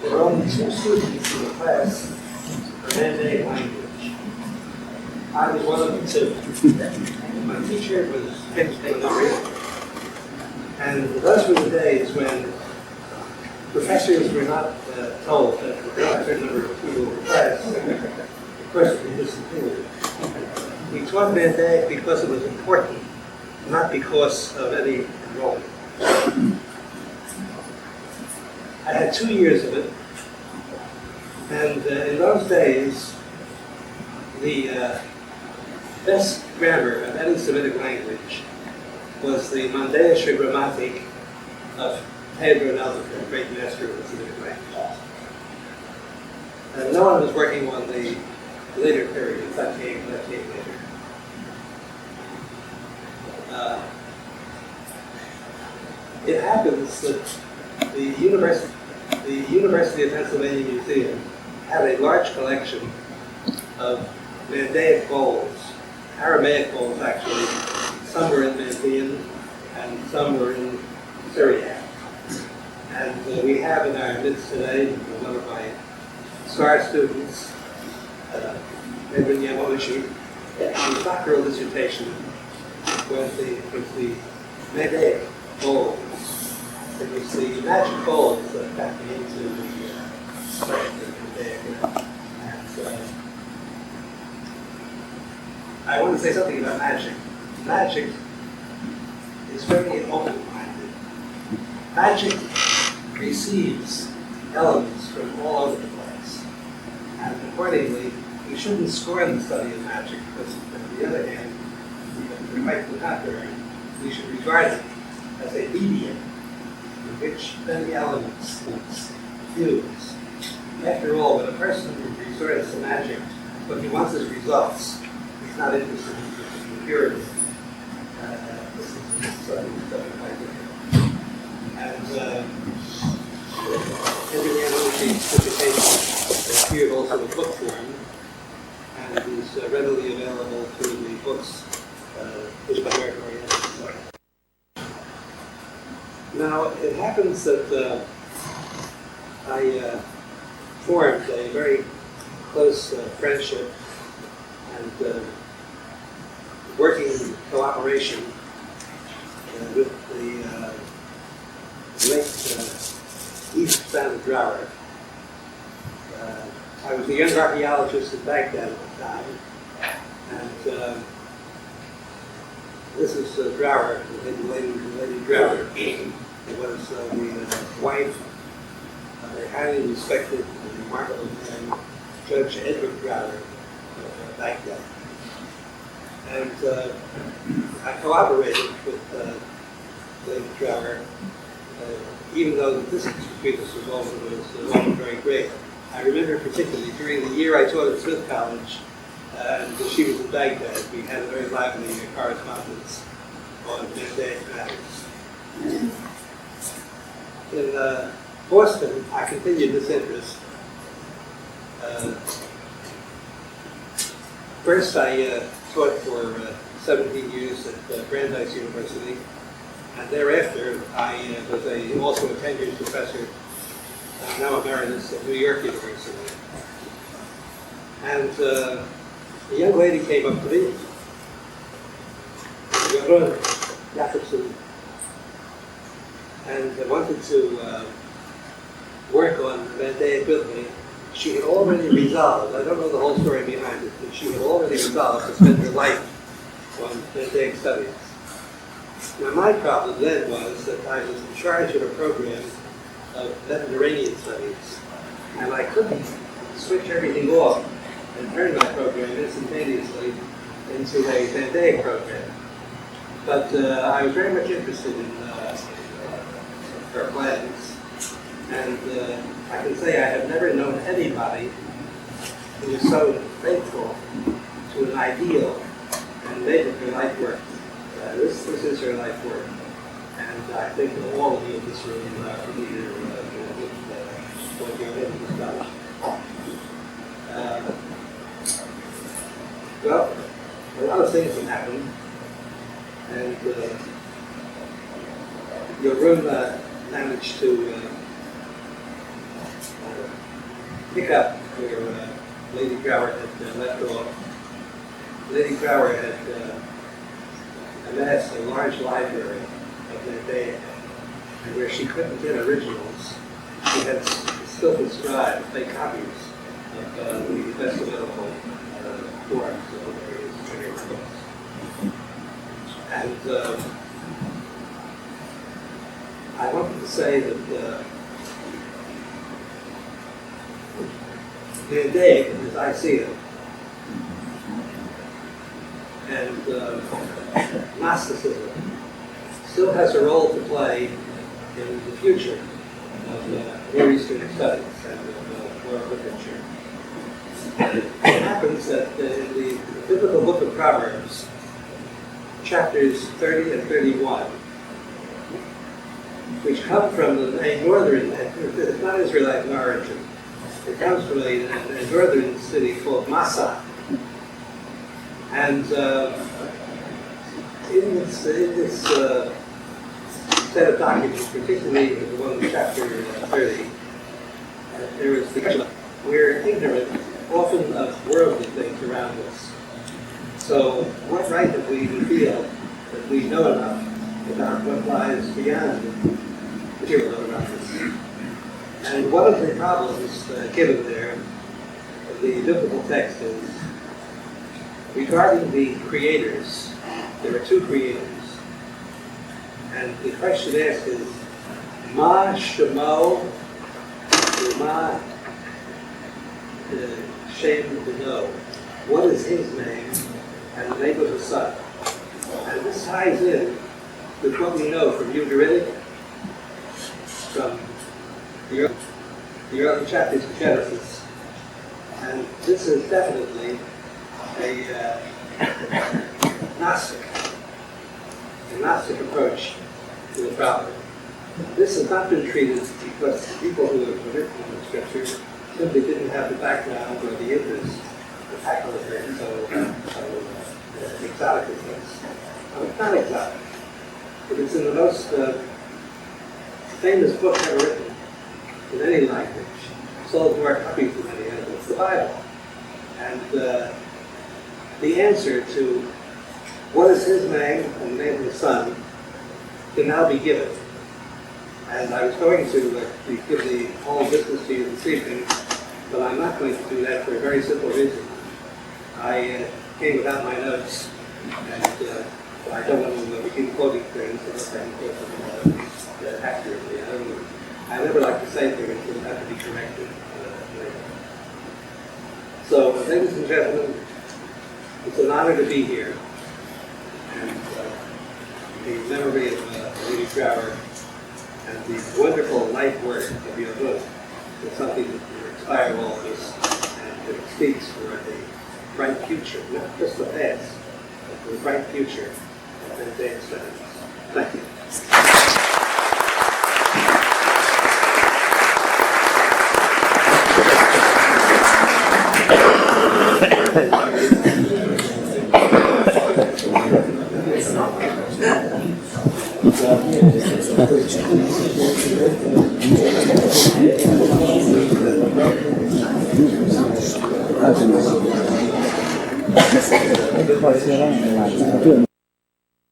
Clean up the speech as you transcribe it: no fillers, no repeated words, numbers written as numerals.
There were only 2 students in the class for Mandaic language. I was one of the 2. My teacher was Princeton University. And those were the days when professors were not told that there are a certain number of people in the class. Of course, it disappeared. We taught Mandaic because it was important, not because of any enrollment. I had 2 years of it, and in those days, the best grammar of any Semitic language was the Mandaic grammatic of Pedro Nelson, the great master of the Semitic language. And no one was working on the later periods. That came later. It happens that the University of Pennsylvania Museum had a large collection of Mandaic bowls, Aramaic bowls actually. Some were in Mandaean and some were in Syriac. And we have in our midst today one of my star students, Edwin Yamoshi, whose doctoral dissertation was the Mandaic bowls. It was the magic bowls that got me into the study of Mandaic. And I want to say something about magic. Magic is very open-minded. Magic receives elements from all over the place. And accordingly, we shouldn't scorn the study of magic, because on the other hand, quite the contrary, we should regard it as a medium in which many elements fuse. After all, when a person resorts to magic, what he wants is results. He's not interested in the purity. And Henry Yanoshi's dissertation appeared also in book form, and it is readily available through the books issued by American Oriental. Now, it happens that I formed a very close friendship and working cooperation with the late East Standard Drower. I was a young archaeologist in Baghdad at the time, and this is Drower, the lady Drower. It was the wife of a highly respected and remarkable man, Judge Edward Drower of Baghdad. And I collaborated with Lady Drower, even though the distance between us was often very great. I remember particularly during the year I taught at Smith College, and she was in Baghdad, we had a very lively correspondence on Mandaic matters. In Boston, I continued this interest. First, I taught for 17 years at Brandeis University, and thereafter I was also a tenured professor, now emeritus at New York University. And a young lady came up to me, Jorun Jacobson, and wanted to work on Mandaic with me. She had already resolved, I don't know the whole story behind it, but she had already resolved to spend her life on Mandaic studies. Now my problem then was that I was in charge of a program of Mediterranean studies, and I couldn't switch everything off and turn my program instantaneously into a Mandaic program. But I was very much interested in her plans, and I can say I have never known anybody who is so faithful to an ideal and made it her life work. This is her life work, and I think that all of you in this room are familiar with what you're in this knowledge. Well, a lot of things have happened, and Jorun managed to pick up where Lady Brower had left off. Lady Brower had amassed a large library of Mandaic, and where she couldn't get originals, she had skillful scribes make copies of the best available forms of various books. And I wanted to say that Mandaic, as I see it, and Gnosticism still has a role to play in the future of Near Eastern studies and of world literature. It happens that in the biblical book of Proverbs, chapters 30 and 31, which come from a northern, it's not Israelite in origin, it comes from a northern city called Massa. And in this set of documents, particularly the one in chapter 30, there is the question: we're ignorant often of worldly things around us. So what right have we to feel that we know enough about what lies beyond the material around us? And one of the problems given there in the biblical text is regarding the creators. There are two creators. And the question asked is, Ma Shemo, or Ma Shem Beno. What is his name and the name of his son? And this ties in with what we know from Ugaritic, from the early chapters of Genesis. And this is definitely a Gnostic approach to the problem. This has not been treated because people who have written the scriptures simply didn't have the background or the interest to tackle it so exotic as this. It's not exotic, but it's in the most famous book ever written in any language, sold more copies than any other. It's the Bible. And the answer to what is his name and the name of the son can now be given. And I was going to give the whole business to you this evening, but I'm not going to do that for a very simple reason. I came without my notes, and I don't want to keep quoting things unless I can quote them accurately. I never like to say things that have to be corrected later. So, ladies and gentlemen, it's an honor to be here. And the memory of Lady Brower and the wonderful life work of your book is something that will inspire all of us, and it speaks for the bright future, not just the past, but for the bright future of Mandaean studies. Thank you. Gracias.